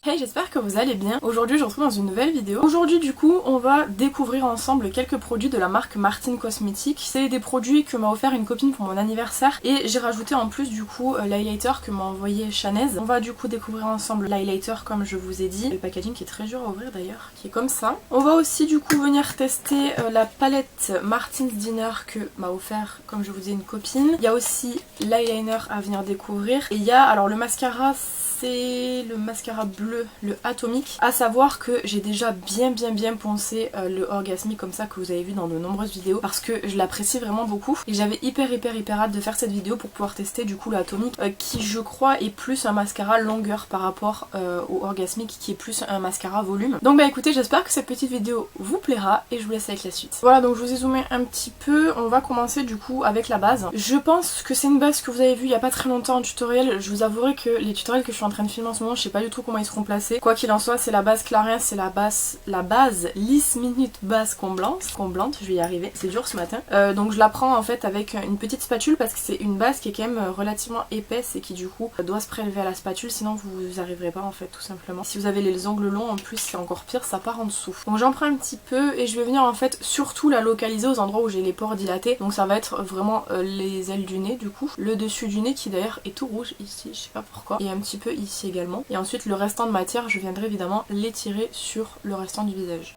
Hey, j'espère que vous allez bien. Aujourd'hui je vous retrouve dans une nouvelle vidéo. Aujourd'hui du coup on va découvrir ensemble quelques produits de la marque Martin Cosmetics. C'est des produits que m'a offert une copine pour mon anniversaire et j'ai rajouté en plus du coup l'highlighter que m'a envoyé Chanez. On va du coup découvrir ensemble l'highlighter comme je vous ai dit. Le packaging qui est très dur à ouvrir d'ailleurs, qui est comme ça. On va aussi du coup venir tester la palette Martin's Dinner que m'a offert comme je vous dis une copine. Il y a aussi l'eyeliner à venir découvrir et il y a alors le mascara, c'est le mascara bleu, le Atomic. À savoir que j'ai déjà bien poncé le Orgasmic comme ça que vous avez vu dans de nombreuses vidéos parce que je l'apprécie vraiment beaucoup et j'avais hyper hâte de faire cette vidéo pour pouvoir tester du coup le Atomic qui je crois est plus un mascara longueur par rapport au Orgasmic qui est plus un mascara volume. Donc bah écoutez, j'espère que cette petite vidéo vous plaira et je vous laisse avec la suite. Voilà, donc je vous ai zoomé un petit peu, on va commencer du coup avec la base. Je pense que c'est une base que vous avez vue il n'y a pas très longtemps en tutoriel. Je vous avouerai que les tutoriels que je suis en train de filmer en ce moment, je sais pas du tout comment ils seront placés. Quoi qu'il en soit, c'est la base Clarins, c'est la base Lisse Minute base comblante, je vais y arriver, c'est dur ce matin. Donc je la prends en fait avec une petite spatule parce que c'est une base qui est quand même relativement épaisse et qui du coup doit se prélever à la spatule, sinon vous arriverez pas en fait tout simplement. Si vous avez les ongles longs en plus c'est encore pire, ça part en dessous. Donc j'en prends un petit peu et je vais venir en fait surtout la localiser aux endroits où j'ai les pores dilatés. Donc ça va être vraiment les ailes du nez du coup, le dessus du nez qui d'ailleurs est tout rouge ici, je sais pas pourquoi, et un petit peu ici également. Et ensuite le restant de matière je viendrai évidemment l'étirer sur le restant du visage.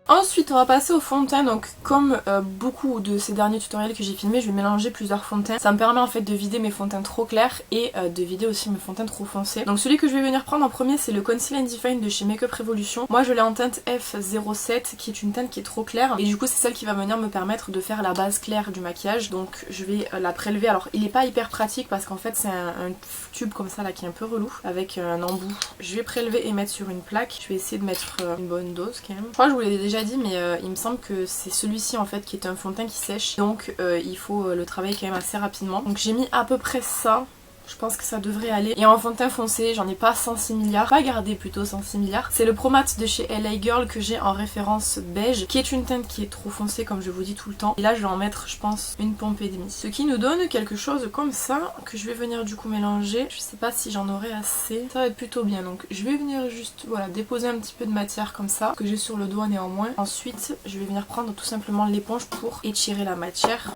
Ensuite on va passer au fond de teint, donc comme beaucoup de ces derniers tutoriels que j'ai filmés, je vais mélanger plusieurs fonds de teint. Ça me permet en fait de vider mes fonds de teint trop clairs et de vider aussi mes fonds de teint trop foncés. Donc celui que je vais venir prendre en premier c'est le Conceal and Define de chez Makeup Revolution. Moi je l'ai en teinte F07 qui est une teinte qui est trop claire et du coup c'est celle qui va venir me permettre de faire la base claire du maquillage. Donc je vais la prélever, alors il est pas hyper pratique parce qu'en fait c'est un tube comme ça là qui est un peu relou avec un embout. Je vais prélever et mettre sur une plaque. Je vais essayer de mettre une bonne dose quand même. Je crois que je vous l'ai déjà dit mais il me semble que c'est celui-ci en fait qui est un fond de teint qui sèche donc il faut le travailler quand même assez rapidement. Donc j'ai mis à peu près ça. Je pense que ça devrait aller. Et en fond de teint foncé, j'en ai pas 106 milliards. Pas gardé plutôt 106 milliards. C'est le Pro Matte de chez LA Girl que j'ai en référence beige, qui est une teinte qui est trop foncée comme je vous dis tout le temps. Et là je vais en mettre je pense une pompe et demie. Ce qui nous donne quelque chose comme ça que je vais venir du coup mélanger. Je sais pas si j'en aurai assez. Ça va être plutôt bien. Donc je vais venir juste voilà déposer un petit peu de matière comme ça, que j'ai sur le doigt néanmoins. Ensuite je vais venir prendre tout simplement l'éponge pour étirer la matière.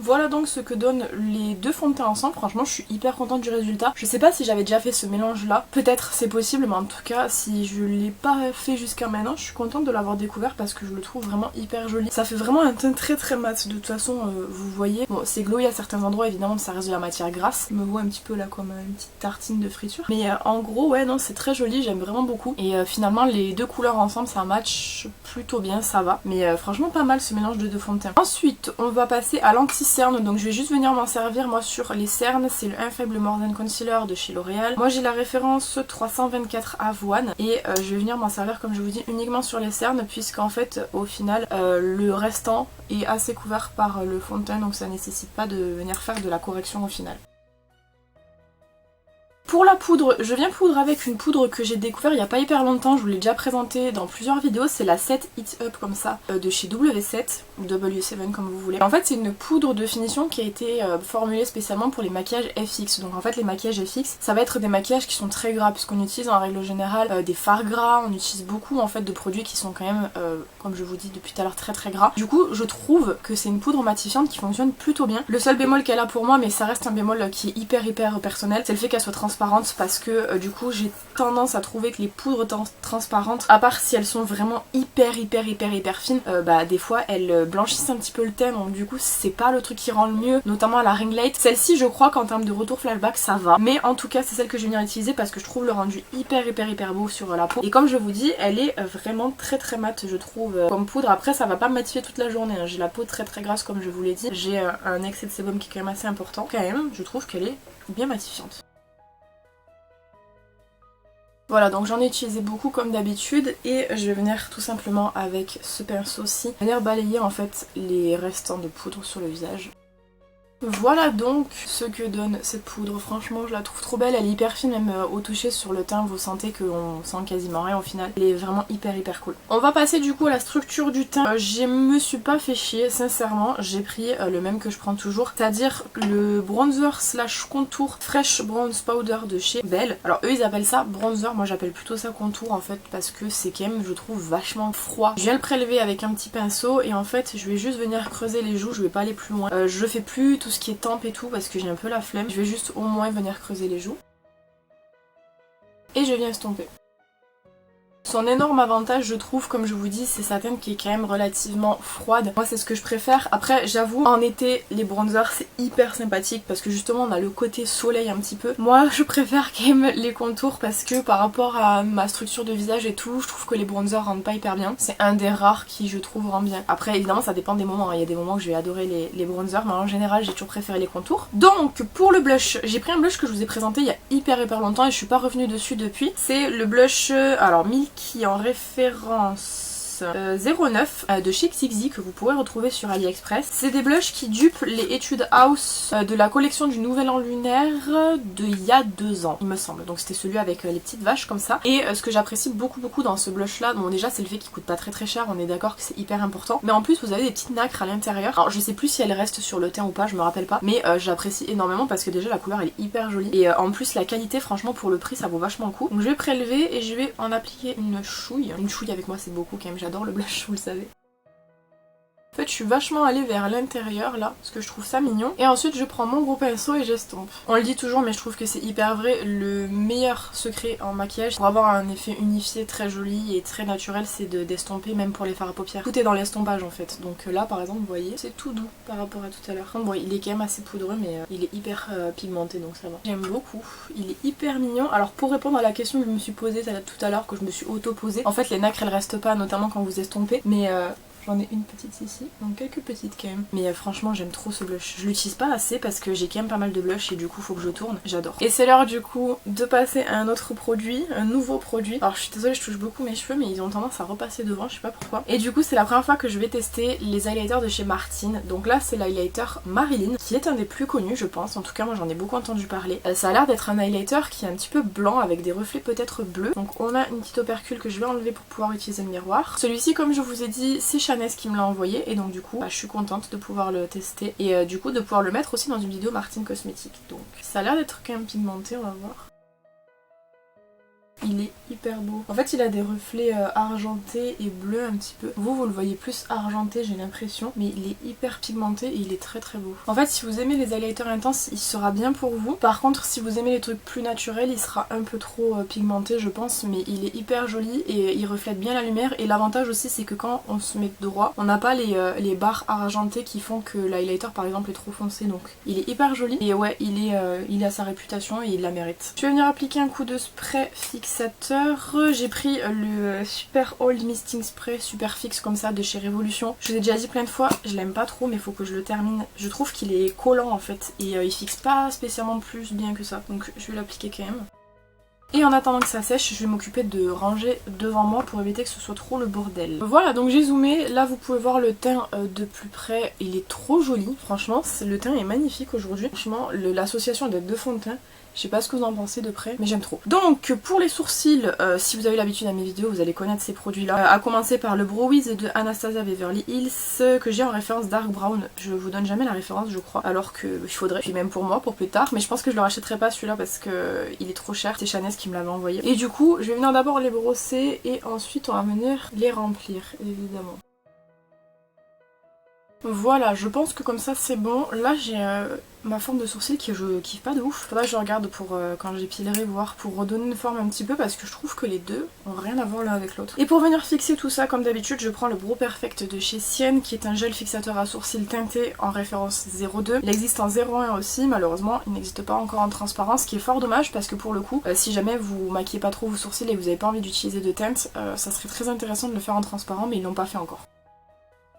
Voilà donc ce que donnent les deux fonds de teint ensemble. Franchement je suis hyper contente du résultat. Je sais pas si j'avais déjà fait ce mélange là, peut-être c'est possible, mais en tout cas si je l'ai pas fait jusqu'à maintenant, je suis contente de l'avoir découvert parce que je le trouve vraiment hyper joli. Ça fait vraiment un teint très mat, de toute façon vous voyez. Bon c'est glowy à certains endroits évidemment, ça reste de la matière grasse. Je me vois un petit peu là comme une petite tartine de friture. Mais en gros ouais non c'est très joli, j'aime vraiment beaucoup. Et finalement les deux couleurs ensemble ça match plutôt bien, ça va. Mais franchement pas mal ce mélange de deux fonds de teint. Ensuite on va passer à l'anti-cerne. Donc je vais juste venir m'en servir moi sur les cernes. C'est le Infallible More Than Concealer de chez L'Oréal. Moi j'ai la référence 324 Avoine et je vais venir m'en servir comme je vous dis uniquement sur les cernes puisqu'en fait au final le restant est assez couvert par le fond de teint donc ça nécessite pas de venir faire de la correction au final. Pour la poudre, je viens poudre avec une poudre que j'ai découvert il n'y a pas hyper longtemps, je vous l'ai déjà présentée dans plusieurs vidéos, c'est la 7 Hit Up comme ça, de chez W7, ou W7 comme vous voulez. En fait c'est une poudre de finition qui a été formulée spécialement pour les maquillages FX, donc en fait les maquillages FX, ça va être des maquillages qui sont très gras, puisqu'on utilise en règle générale des fards gras, on utilise beaucoup en fait de produits qui sont quand même, comme je vous dis depuis tout à l'heure, très gras. Du coup je trouve que c'est une poudre matifiante qui fonctionne plutôt bien. Le seul bémol qu'elle a pour moi, mais ça reste un bémol qui est hyper personnel, c'est le fait qu'elle soit transparente parce que du coup j'ai tendance à trouver que les poudres transparentes, à part si elles sont vraiment hyper fines, bah des fois elles blanchissent un petit peu le teint, donc du coup c'est pas le truc qui rend le mieux, notamment à la ring light. Celle-ci je crois qu'en termes de retour flashback ça va, mais en tout cas c'est celle que je vais venir utiliser parce que je trouve le rendu hyper beau sur la peau. Et comme je vous dis elle est vraiment très mate je trouve comme poudre. Après ça va pas me matifier toute la journée, hein. J'ai la peau très grasse comme je vous l'ai dit, j'ai un excès de sébum qui est quand même assez important. Quand même je trouve qu'elle est bien matifiante. Voilà, donc j'en ai utilisé beaucoup comme d'habitude et je vais venir tout simplement avec ce pinceau-ci venir balayer en fait les restants de poudre sur le visage. Voilà donc ce que donne cette poudre, franchement je la trouve trop belle, elle est hyper fine, même au toucher sur le teint vous sentez qu'on sent quasiment rien au final, elle est vraiment hyper cool. On va passer du coup à la structure du teint, je me suis pas fait chier sincèrement, j'ai pris le même que je prends toujours, c'est-à-dire le bronzer slash contour Fresh Bronze Powder de chez Belle. Alors eux ils appellent ça bronzer, moi j'appelle plutôt ça contour en fait parce que c'est quand même je trouve vachement froid. Je viens le prélever avec un petit pinceau et en fait je vais juste venir creuser les joues, je vais pas aller plus loin, je fais plus tout ce qui est tempe et tout parce que j'ai un peu la flemme. Je vais juste au moins venir creuser les joues. Et je viens estomper. Son énorme avantage je trouve, comme je vous dis, c'est sa teinte qui est quand même relativement froide. Moi c'est ce que je préfère. Après j'avoue en été les bronzers c'est hyper sympathique parce que justement on a le côté soleil un petit peu. Moi je préfère quand même les contours parce que par rapport à ma structure de visage et tout, je trouve que les bronzers rendent pas hyper bien. C'est un des rares qui je trouve rend bien. Après évidemment ça dépend des moments, il y a des moments où je vais adorer les bronzers mais en général j'ai toujours préféré les contours. Donc pour le blush, j'ai pris un blush que je vous ai présenté il y a hyper longtemps et je suis pas revenue dessus depuis. C'est le blush alors qui est en référence 09 de chez Xixi que vous pourrez retrouver sur AliExpress. C'est des blushs qui dupent les Etude House de la collection du Nouvel An lunaire de il y a 2 ans il me semble. Donc c'était celui avec les petites vaches comme ça. Et ce que j'apprécie beaucoup dans ce blush là, bon déjà c'est le fait qu'il coûte pas très cher, on est d'accord que c'est hyper important. Mais en plus vous avez des petites nacres à l'intérieur. Alors je sais plus si elles restent sur le teint ou pas, je me rappelle pas. Mais j'apprécie énormément parce que déjà la couleur elle est hyper jolie. Et en plus la qualité franchement pour le prix ça vaut vachement le coup. Donc je vais prélever et je vais en appliquer une chouille. Une chouille avec moi c'est beaucoup quand même, j'adore le blush, vous le savez. En fait je suis vachement allée vers l'intérieur là parce que je trouve ça mignon et ensuite je prends mon gros pinceau et j'estompe. On le dit toujours mais je trouve que c'est hyper vrai, le meilleur secret en maquillage pour avoir un effet unifié très joli et très naturel c'est d'estomper même pour les fards à paupières. Tout est dans l'estompage en fait, donc là par exemple vous voyez c'est tout doux par rapport à tout à l'heure. Bon il est quand même assez poudreux mais il est hyper pigmenté donc ça va. J'aime beaucoup, il est hyper mignon. Alors pour répondre à la question que je me suis posée tout à l'heure, que je me suis auto-posée, en fait les nacres elles restent pas notamment quand vous estompez mais j'en ai une petite ici, donc quelques petites quand même. Mais franchement j'aime trop ce blush. Je l'utilise pas assez parce que j'ai quand même pas mal de blush et du coup faut que je tourne. J'adore. Et c'est l'heure du coup de passer à un autre produit, un nouveau produit. Alors je suis désolée je touche beaucoup mes cheveux mais ils ont tendance à repasser devant, je sais pas pourquoi. Et du coup c'est la première fois que je vais tester les highlighters de chez Martine. Donc là c'est l'highlighter Marilyn qui est un des plus connus je pense. En tout cas moi j'en ai beaucoup entendu parler. Ça a l'air d'être un highlighter qui est un petit peu blanc avec des reflets peut-être bleus. Donc on a une petite opercule que je vais enlever pour pouvoir utiliser le miroir. Celui-ci comme je vous ai dit c'est Chanel qui me l'a envoyé et donc du coup je suis contente de pouvoir le tester et du coup de pouvoir le mettre aussi dans une vidéo Martine Cosmétique. Donc ça a l'air d'être quand même pigmenté, on va voir. Il est hyper beau. En fait il a des reflets argentés et bleus un petit peu. Vous le voyez plus argenté j'ai l'impression, mais il est hyper pigmenté et il est très beau. En fait si vous aimez les highlighters intenses il sera bien pour vous. Par contre si vous aimez les trucs plus naturels il sera un peu trop pigmenté je pense, mais il est hyper joli et il reflète bien la lumière. Et l'avantage aussi c'est que quand on se met droit on n'a pas les barres argentées qui font que l'highlighter par exemple est trop foncé. Donc il est hyper joli et ouais il a sa réputation et il la mérite. Je vais venir appliquer un coup de spray fixateur. J'ai pris le Super Old Misting Spray Super Fix comme ça de chez Révolution. Je vous ai déjà dit plein de fois, je l'aime pas trop mais il faut que je le termine. Je trouve qu'il est collant en fait et il fixe pas spécialement plus bien que ça. Donc je vais l'appliquer quand même. Et en attendant que ça sèche, je vais m'occuper de ranger devant moi pour éviter que ce soit trop le bordel. Voilà, donc j'ai zoomé. Là, vous pouvez voir le teint de plus près. Il est trop joli. Franchement, le teint est magnifique aujourd'hui. Franchement, l'association des deux fonds de teint, je sais pas ce que vous en pensez de près, mais j'aime trop. Donc, pour les sourcils, si vous avez l'habitude à mes vidéos, vous allez connaître ces produits-là. À commencer par le Brow Wiz de Anastasia Beverly Hills, que j'ai en référence Dark Brown. Je vous donne jamais la référence, je crois, alors que il faudrait. Puis même pour moi, pour plus tard. Mais je pense que je le rachèterai pas celui-là parce que il est trop cher. C'est Chanel qui me l'avait envoyé. Et du coup, je vais venir d'abord les brosser et ensuite on va venir les remplir, évidemment. Voilà, je pense que comme ça c'est bon. Là j'ai ma forme de sourcil que je kiffe pas de ouf. Faudra que je regarde pour quand j'épilerai, voir pour redonner une forme un petit peu parce que je trouve que les deux ont rien à voir l'un avec l'autre. Et pour venir fixer tout ça comme d'habitude je prends le Brow Perfect de chez Sienne qui est un gel fixateur à sourcils teinté en référence 02. Il existe en 01 aussi, malheureusement il n'existe pas encore en transparence, ce qui est fort dommage parce que pour le coup si jamais vous maquillez pas trop vos sourcils et que vous n'avez pas envie d'utiliser de teinte, ça serait très intéressant de le faire en transparent mais ils l'ont pas fait encore.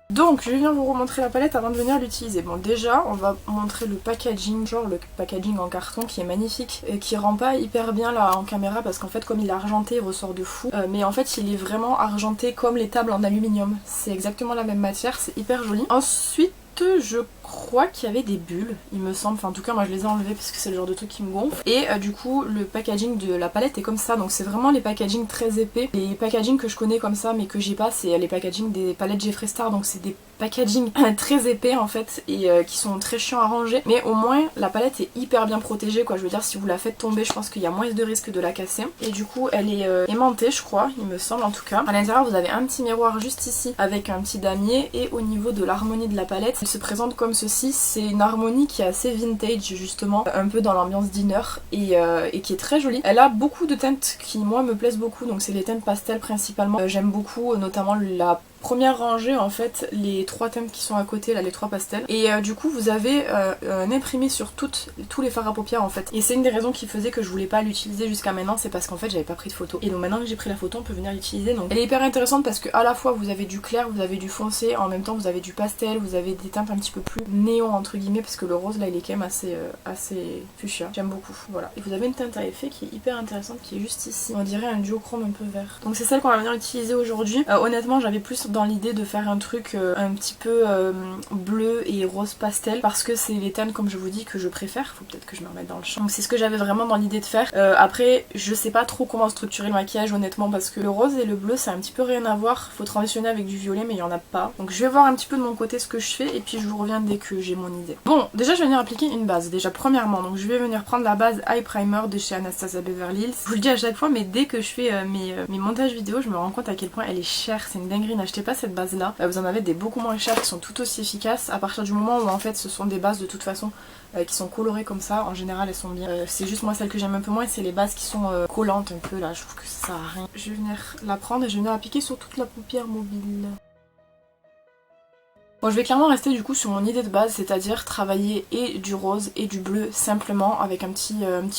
Donc je vais venir vous remontrer la palette avant de venir l'utiliser. Bon déjà on va montrer le packaging, genre le packaging en carton qui est magnifique et qui rend pas hyper bien là en caméra parce qu'en fait comme il est argenté il ressort de fou. Mais en fait il est vraiment argenté comme les tables en aluminium. C'est exactement la même matière, c'est hyper joli. Ensuite je crois qu'il y avait des bulles, il me semble, enfin en tout cas moi je les ai enlevées parce que c'est le genre de truc qui me gonfle. Et du coup le packaging de la palette est comme ça, donc c'est vraiment les packaging très épais. Les packaging que je connais comme ça mais que j'ai pas, c'est les packaging des palettes Jeffree Star, donc c'est des packaging très épais en fait et qui sont très chiants à ranger, mais au moins la palette est hyper bien protégée quoi. Je veux dire, si vous la faites tomber, je pense qu'il y a moins de risque de la casser. Et du coup elle est aimantée, je crois, il me semble en tout cas. À l'intérieur vous avez un petit miroir juste ici avec un petit damier, et au niveau de l'harmonie de la palette, elle se présente comme ceci. C'est une harmonie qui est assez vintage justement, un peu dans l'ambiance dinner, et qui est très jolie. Elle a beaucoup de teintes qui moi me plaisent beaucoup, donc c'est les teintes pastel principalement. J'aime beaucoup notamment la première rangée en fait, les 3 teintes qui sont à côté là, les 3 pastels, et du coup vous avez un imprimé sur tous les fards à paupières en fait, et c'est une des raisons qui faisait que je voulais pas l'utiliser jusqu'à maintenant, c'est parce qu'en fait j'avais pas pris de photo, et donc maintenant que j'ai pris la photo on peut venir l'utiliser. Donc elle est hyper intéressante parce que à la fois vous avez du clair, vous avez du foncé, en même temps vous avez du pastel, vous avez des teintes un petit peu plus néon entre guillemets, parce que le rose là il est quand même assez fuchsia, j'aime beaucoup, voilà. Et vous avez une teinte à effet qui est hyper intéressante qui est juste ici, on dirait un duochrome un peu vert, donc c'est celle qu'on va venir utiliser aujourd'hui. Honnêtement j'avais plus dans l'idée de faire un truc un petit peu bleu et rose pastel, parce que c'est les teintes comme je vous dis que je préfère. Faut peut-être que je me remette dans le champ. Donc c'est ce que j'avais vraiment dans l'idée de faire. Après je sais pas trop comment structurer le maquillage honnêtement, parce que le rose et le bleu c'est un petit peu rien à voir. Faut transitionner avec du violet mais il y en a pas. Donc je vais voir un petit peu de mon côté ce que je fais et puis je vous reviens dès que j'ai mon idée. Bon, déjà je vais venir appliquer une base. Déjà premièrement, donc je vais venir prendre la base Eye Primer de chez Anastasia Beverly Hills. Je vous le dis à chaque fois, mais dès que je fais mes montages vidéo je me rends compte à quel point elle est chère. C'est une dinguerie, n'achetez pas cette base là, vous en avez des beaucoup moins chères qui sont tout aussi efficaces à partir du moment où en fait ce sont des bases de toute façon qui sont colorées comme ça. En général elles sont bien, c'est juste moi celle que j'aime un peu moins, c'est les bases qui sont collantes un peu là, je trouve que ça sert à rien. Je vais venir la prendre et je vais venir appliquer sur toute la paupière mobile. Bon, je vais clairement rester du coup sur mon idée de base, c'est-à-dire travailler et du rose et du bleu simplement avec un petit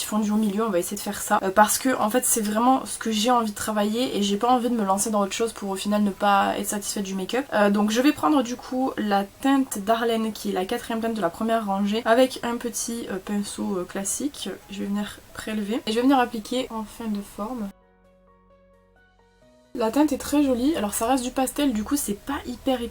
fondu au milieu. On va essayer de faire ça parce que en fait c'est vraiment ce que j'ai envie de travailler et j'ai pas envie de me lancer dans autre chose pour au final ne pas être satisfaite du make-up. Donc je vais prendre du coup la teinte Darlene qui est la 4ème teinte de la première rangée avec un petit pinceau classique. Je vais venir prélever et je vais venir appliquer en fin de forme. La teinte est très jolie, alors ça reste du pastel, du coup c'est pas hyper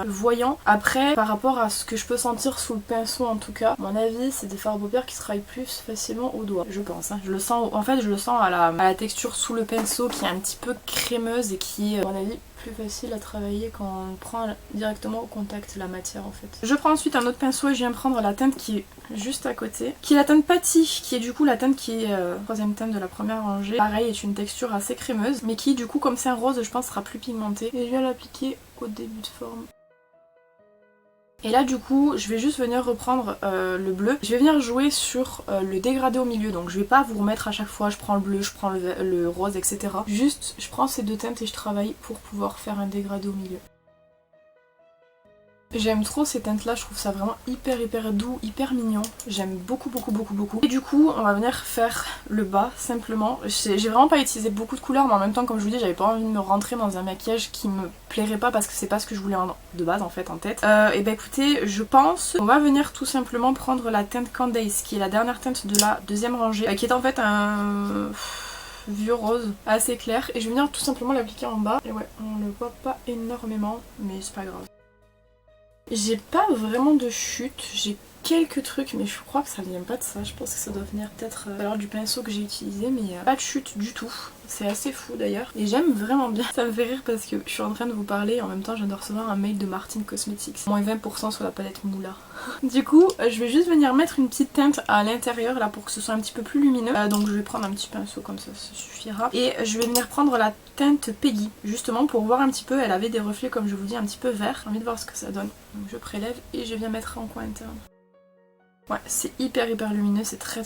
voyant. Après, par rapport à ce que je peux sentir sous le pinceau en tout cas, à mon avis c'est des fards à paupières qui se travaillent plus facilement au doigt, je pense. Je le sens, en fait je le sens à la texture sous le pinceau qui est un petit peu crémeuse et qui est à mon avis plus facile à travailler quand on prend directement au contact la matière en fait. Je prends ensuite un autre pinceau et je viens prendre la teinte qui est juste à côté, qui est la teinte Patty, qui est du coup la teinte qui est 3ème teinte de la première rangée. Pareil, est une texture assez crémeuse, mais qui du coup comme c'est un rose je pense sera plus pigmenté. Et je viens l'appliquer au début de forme. Et là du coup je vais juste venir reprendre le bleu, je vais venir jouer sur le dégradé au milieu, donc je vais pas vous remettre à chaque fois je prends le bleu, je prends le rose etc. Juste je prends ces deux teintes et je travaille pour pouvoir faire un dégradé au milieu. J'aime trop ces teintes là, je trouve ça vraiment hyper doux, hyper mignon. J'aime beaucoup. Et du coup on va venir faire le bas simplement. J'ai vraiment pas utilisé beaucoup de couleurs mais en même temps comme je vous dis j'avais pas envie de me rentrer dans un maquillage qui me plairait pas parce que c'est pas ce que je voulais de base en fait en tête. Et bah écoutez, je pense on va venir tout simplement prendre la teinte Candace qui est la dernière teinte de la 2ème rangée qui est en fait un vieux rose assez clair et je vais venir tout simplement l'appliquer en bas. Et ouais, on le voit pas énormément mais c'est pas grave. J'ai pas vraiment de chute, j'ai quelques trucs mais je crois que ça vient pas de ça, je pense que ça doit venir peut-être alors du pinceau que j'ai utilisé mais pas de chute du tout. C'est assez fou d'ailleurs et j'aime vraiment bien. Ça me fait rire parce que je suis en train de vous parler et en même temps je viens de recevoir un mail de Martin Cosmetics. Moins 20% sur la palette Moula. Du coup je vais juste venir mettre une petite teinte à l'intérieur là pour que ce soit un petit peu plus lumineux. Donc je vais prendre un petit pinceau comme ça suffira. Et je vais venir prendre la teinte Peggy justement pour voir un petit peu. Elle avait des reflets comme je vous dis un petit peu vert. J'ai envie de voir ce que ça donne. Donc je prélève et je viens mettre en coin interne. Ouais, c'est hyper lumineux, c'est très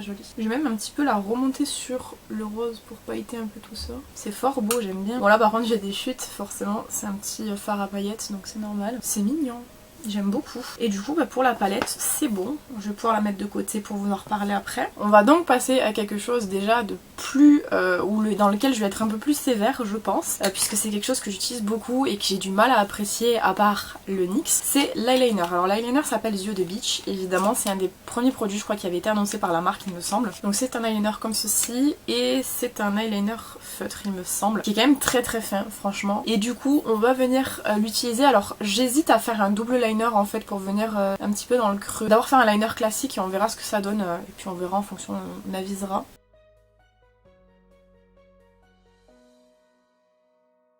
joli. Je vais même un petit peu la remonter sur le rose pour pailleter un peu tout ça. C'est fort beau, j'aime bien. Bon là par contre j'ai des chutes, forcément, c'est un petit fard à paillettes donc c'est normal. C'est mignon. J'aime beaucoup. Et du coup pour la palette c'est bon, je vais pouvoir la mettre de côté pour vous en reparler après. On va donc passer à quelque chose déjà de plus dans lequel je vais être un peu plus sévère je pense, puisque c'est quelque chose que j'utilise beaucoup et que j'ai du mal à apprécier à part le NYX, c'est l'eyeliner. Alors l'eyeliner s'appelle The Eau de Beach, évidemment c'est un des premiers produits je crois qui avait été annoncé par la marque il me semble. Donc c'est un eyeliner comme ceci et c'est un eyeliner feutre il me semble, qui est quand même très fin franchement. Et du coup on va venir l'utiliser, alors j'hésite à faire un double liner liner en fait pour venir un petit peu dans le creux. D'abord faire un liner classique et on verra ce que ça donne et puis on verra en fonction, on avisera.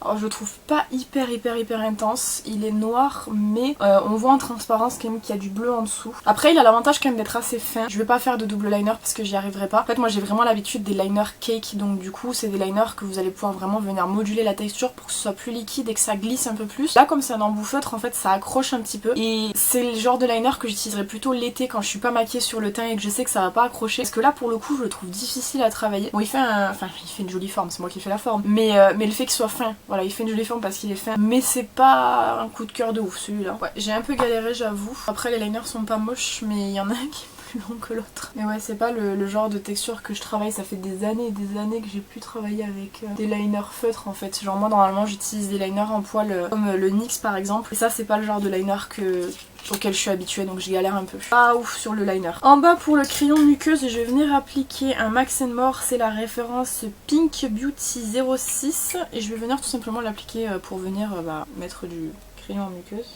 Alors je le trouve pas hyper intense, il est noir mais on voit en transparence quand même qu'il y a du bleu en dessous. Après il a l'avantage quand même d'être assez fin, je vais pas faire de double liner parce que j'y arriverai pas. En fait moi j'ai vraiment l'habitude des liners cake, donc du coup c'est des liners que vous allez pouvoir vraiment venir moduler la texture pour que ce soit plus liquide et que ça glisse un peu plus. Là comme c'est un embout feutre en fait ça accroche un petit peu et c'est le genre de liner que j'utiliserai plutôt l'été quand je suis pas maquillée sur le teint et que je sais que ça va pas accrocher. Parce que là pour le coup je le trouve difficile à travailler. Bon il fait une jolie forme, c'est moi qui fais la forme, mais le fait qu'il soit fin, voilà, il fait une jolie forme parce qu'il est fin, mais c'est pas un coup de cœur de ouf celui-là. Ouais, j'ai un peu galéré j'avoue. Après les liners sont pas moches mais il y en a un qui est plus long que l'autre. Mais ouais c'est pas le genre de texture que je travaille, ça fait des années et des années que j'ai pu travailler avec des liners feutres en fait. Genre moi normalement j'utilise des liners en poil comme le NYX par exemple, et ça c'est pas le genre de liner auquel je suis habituée, donc je galère un peu. Pas ouf sur le liner. En bas pour le crayon muqueuse, je vais venir appliquer un Max More, c'est la référence Pink Beauty 06 et je vais venir tout simplement l'appliquer pour venir mettre du crayon en muqueuse.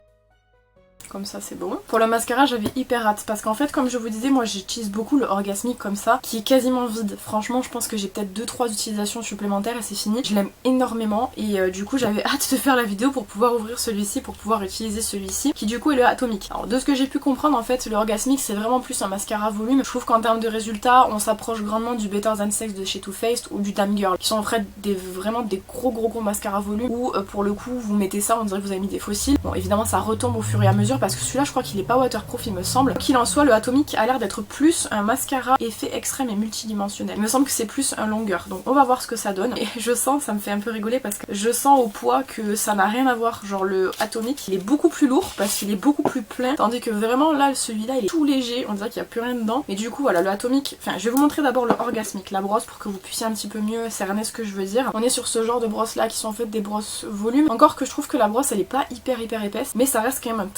Comme ça c'est bon. Pour le mascara j'avais hyper hâte parce qu'en fait comme je vous disais moi j'utilise beaucoup le Orgasmic comme ça qui est quasiment vide. Franchement je pense que j'ai peut-être 2-3 utilisations supplémentaires et c'est fini. Je l'aime énormément et du coup j'avais hâte de faire la vidéo pour pouvoir ouvrir celui-ci, pour pouvoir utiliser celui-ci qui du coup est le Atomic. Alors de ce que j'ai pu comprendre en fait le Orgasmic c'est vraiment plus un mascara volume. Je trouve qu'en termes de résultats on s'approche grandement du Better Than Sex de chez Too Faced ou du Damn Girl qui sont en fait vraiment des gros mascaras volume où pour le coup vous mettez ça on dirait que vous avez mis des fossiles. Bon évidemment ça retombe au fur et à mesure parce que celui-là je crois qu'il est pas waterproof il me semble. Qu'il en soit le Atomic a l'air d'être plus un mascara effet extrême et multidimensionnel. Il me semble que c'est plus un longueur donc on va voir ce que ça donne et je sens, ça me fait un peu rigoler parce que je sens au poids que ça n'a rien à voir. Genre le Atomic il est beaucoup plus lourd parce qu'il est beaucoup plus plein tandis que vraiment là celui-là il est tout léger, on dirait qu'il n'y a plus rien dedans. Et du coup voilà le Atomic, enfin je vais vous montrer d'abord le Orgasmic, la brosse pour que vous puissiez un petit peu mieux cerner ce que je veux dire. On est sur ce genre de brosses là qui sont en fait des brosses volume. Encore que je trouve que la brosse elle est pas hyper épaisse mais ça reste quand même un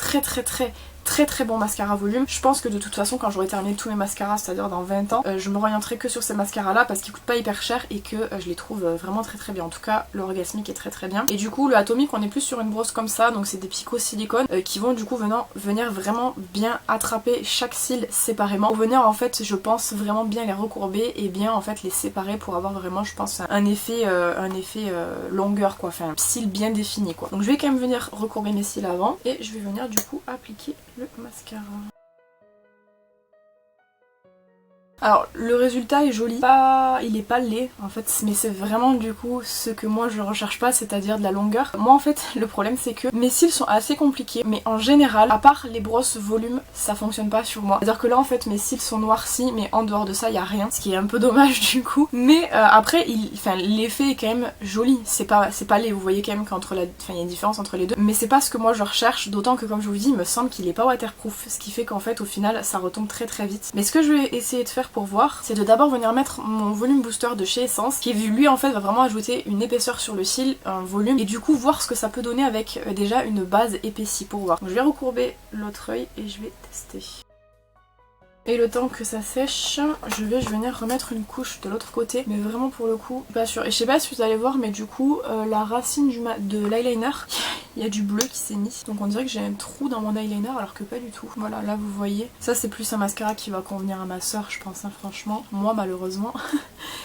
très bon mascara volume. Je pense que de toute façon quand j'aurai terminé tous mes mascaras, c'est-à-dire dans 20 ans, je m'orienterai que sur ces mascaras là parce qu'ils coûtent pas hyper cher et que je les trouve vraiment très bien. En tout cas le Orgasmic est très bien. Et du coup le Atomic on est plus sur une brosse comme ça, donc c'est des picots silicone qui vont du coup venir vraiment bien attraper chaque cil séparément. Pour venir en fait je pense vraiment bien les recourber et bien en fait les séparer pour avoir vraiment je pense un effet longueur quoi, enfin un cil bien défini quoi. Donc je vais quand même venir recourber mes cils avant et je vais venir du coup appliquer le mascara. Alors le résultat est joli, il est pas laid en fait, mais c'est vraiment du coup ce que moi je recherche pas, c'est-à-dire de la longueur. Moi en fait le problème c'est que mes cils sont assez compliqués, mais en général, à part les brosses volume, ça fonctionne pas sur moi. C'est-à-dire que là en fait mes cils sont noircis, mais en dehors de ça il y a rien, ce qui est un peu dommage du coup. Mais après l'effet est quand même joli, c'est pas laid, vous voyez quand même il y a une différence entre les deux, mais c'est pas ce que moi je recherche, d'autant que comme je vous dis il me semble qu'il est pas waterproof, ce qui fait qu'en fait au final ça retombe très vite. Mais ce que je vais essayer de faire pour voir, c'est de d'abord venir mettre mon volume booster de chez Essence, qui lui en fait va vraiment ajouter une épaisseur sur le cil, un volume, et du coup voir ce que ça peut donner avec déjà une base épaissie pour voir. Donc je vais recourber l'autre œil et je vais tester. Et le temps que ça sèche, je vais venir remettre une couche de l'autre côté, mais vraiment pour le coup, pas sûr. Et je sais pas si vous allez voir, mais du coup, la racine de l'eyeliner, il y a du bleu qui s'est mis. Donc on dirait que j'ai un trou dans mon eyeliner, alors que pas du tout. Voilà, là vous voyez. Ça c'est plus un mascara qui va convenir à ma soeur, je pense, hein, franchement. Moi malheureusement,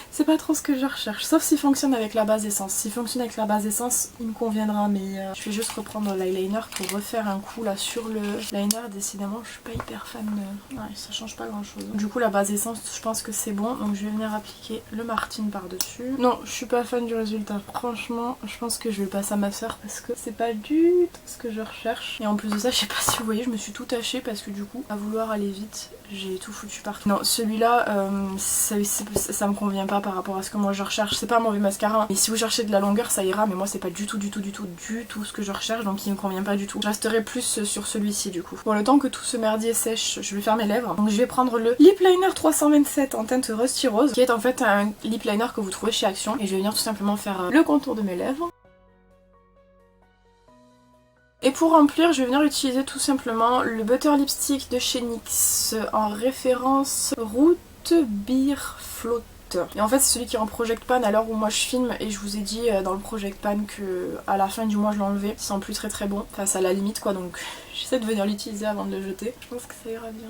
c'est pas trop ce que je recherche. Sauf s'il fonctionne avec la base essence. S'il fonctionne avec la base essence, il me conviendra, mais je vais juste reprendre l'eyeliner pour refaire un coup là sur le liner. Décidément, je suis pas hyper fan de... Ouais, ça change pas grand chose. Du coup la base essence je pense que c'est bon, donc je vais venir appliquer le Martine par dessus. Non je suis pas fan du résultat, franchement je pense que je vais le passer à ma soeur parce que c'est pas du tout ce que je recherche. Et en plus de ça je sais pas si vous voyez je me suis tout tachée parce que du coup à vouloir aller vite j'ai tout foutu partout. Non celui-là ça me convient pas par rapport à ce que moi je recherche. C'est pas un mauvais mascara mais si vous cherchez de la longueur ça ira, mais moi c'est pas du tout ce que je recherche, donc il me convient pas du tout. Je resterai plus sur celui-ci du coup. Bon le temps que tout ce merdier sèche je vais faire mes lèvres, donc je vais prendre le Lip Liner 327 en teinte Rusty Rose qui est en fait un lip liner que vous trouvez chez Action, et je vais venir tout simplement faire le contour de mes lèvres. Et pour remplir, je vais venir utiliser tout simplement le Butter Lipstick de chez NYX en référence Root Beer Float. protecteur. Et en fait c'est celui qui est en Project Pan à l'heure où moi je filme, et je vous ai dit dans le Project Pan que à la fin du mois je l'enlevais. Il sent plus très très bon, enfin c'est à la limite quoi, donc j'essaie de venir l'utiliser avant de le jeter. Je pense que ça ira bien.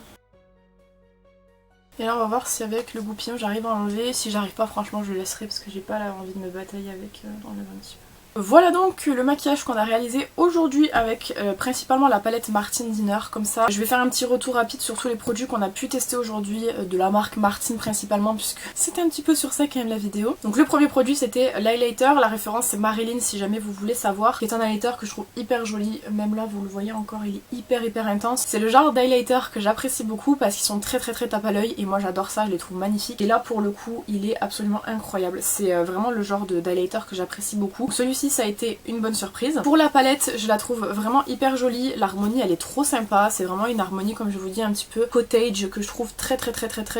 Et là on va voir si avec le goupillon j'arrive à enlever. Si j'arrive pas, franchement je le laisserai parce que j'ai pas envie de me batailler avec enlever un petit peu. Voilà donc le maquillage qu'on a réalisé aujourd'hui avec principalement la palette Martin Dinner. Comme ça je vais faire un petit retour rapide sur tous les produits qu'on a pu tester aujourd'hui de la marque Martin principalement, puisque c'était un petit peu sur ça quand même la vidéo. Donc le premier produit c'était l'highlighter, la référence c'est Marilyn si jamais vous voulez savoir, qui est un highlighter que je trouve hyper joli. Même là vous le voyez encore, il est hyper intense. C'est le genre d'highlighter que j'apprécie beaucoup parce qu'ils sont très tape à l'œil et moi j'adore ça, je les trouve magnifiques. Et là pour le coup il est absolument incroyable, c'est vraiment le genre d'highlighter que j'apprécie beaucoup. Celui-ci ça a été une bonne surprise. Pour la palette je la trouve vraiment hyper jolie, l'harmonie elle est trop sympa, c'est vraiment une harmonie comme je vous dis un petit peu cottage que je trouve très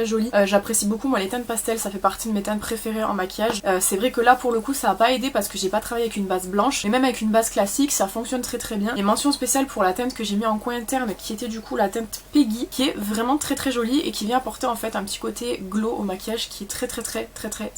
jolie. J'apprécie beaucoup moi les teintes pastel, ça fait partie de mes teintes préférées en maquillage. C'est vrai que là pour le coup ça a pas aidé parce que j'ai pas travaillé avec une base blanche, mais même avec une base classique ça fonctionne très bien. Et mention spéciale pour la teinte que j'ai mis en coin interne qui était du coup la teinte Peggy, qui est vraiment très jolie et qui vient apporter en fait un petit côté glow au maquillage qui est très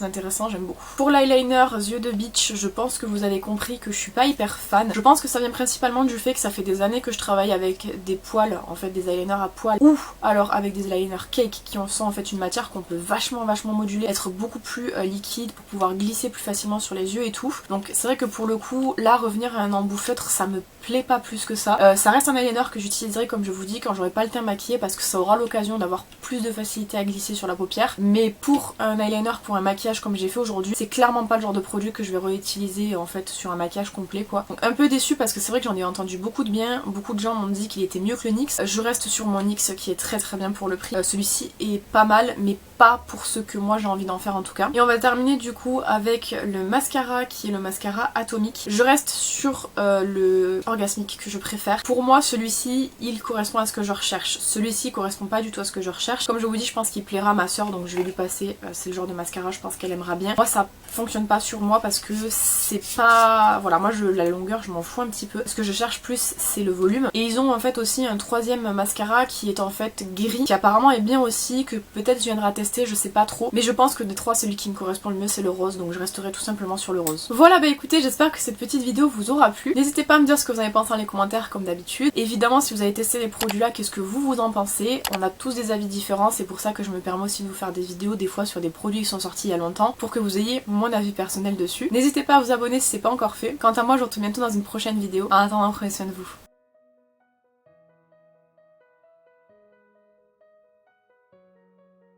intéressant, j'aime beaucoup. Pour l'eyeliner yeux de beach, je pense que vous avez compris que je suis pas hyper fan. Je pense que ça vient principalement du fait que ça fait des années que je travaille avec des poils, en fait des eyeliners à poils, ou alors avec des eyeliners cake qui sont en fait une matière qu'on peut vachement moduler, être beaucoup plus liquide pour pouvoir glisser plus facilement sur les yeux et tout. Donc c'est vrai que pour le coup là revenir à un embout feutre ça me plaît pas plus que ça. Ça reste un eyeliner que j'utiliserai comme je vous dis quand j'aurai pas le teint maquillé parce que ça aura l'occasion d'avoir plus de facilité à glisser sur la paupière. Mais pour un eyeliner, pour un maquillage comme j'ai fait aujourd'hui, c'est clairement pas le genre de produit que je vais réutiliser en fait sur un maquillage complet quoi. Donc un peu déçue parce que c'est vrai que j'en ai entendu beaucoup de bien, beaucoup de gens m'ont dit qu'il était mieux que le NYX. Je reste sur mon NYX qui est très bien pour le prix. Celui-ci est pas mal mais pas pour ce que moi j'ai envie d'en faire en tout cas. Et on va terminer du coup avec le mascara qui est le mascara atomique. Je reste sur le orgasmique que je préfère. Pour moi celui-ci il correspond à ce que je recherche. Celui-ci correspond pas du tout à ce que je recherche. Comme je vous dis je pense qu'il plaira à ma soeur donc je vais lui passer. C'est le genre de mascara je pense qu'elle aimera bien. Moi ça fonctionne pas sur moi parce que c'est pas... Voilà moi la longueur je m'en fous un petit peu. Ce que je cherche plus c'est le volume. Et ils ont en fait aussi un troisième mascara qui est en fait gris qui apparemment est bien aussi, que peut-être je viendrai tester, je sais pas trop. Mais je pense que des trois celui qui me correspond le mieux c'est le rose, donc je resterai tout simplement sur le rose. Voilà bah écoutez j'espère que cette petite vidéo vous aura plu. N'hésitez pas à me dire ce que vous avez pensé dans les commentaires comme d'habitude. Évidemment si vous avez testé les produits là, qu'est-ce que vous en pensez? On a tous des avis différents, c'est pour ça que je me permets aussi de vous faire des vidéos des fois sur des produits qui sont sortis il y a longtemps pour que vous ayez mon avis personnel dessus. N'hésitez pas à vous abonner si c'est pas encore fait. Quant à moi je vous retrouve bientôt dans une prochaine vidéo. En attendant prenez soin de vous.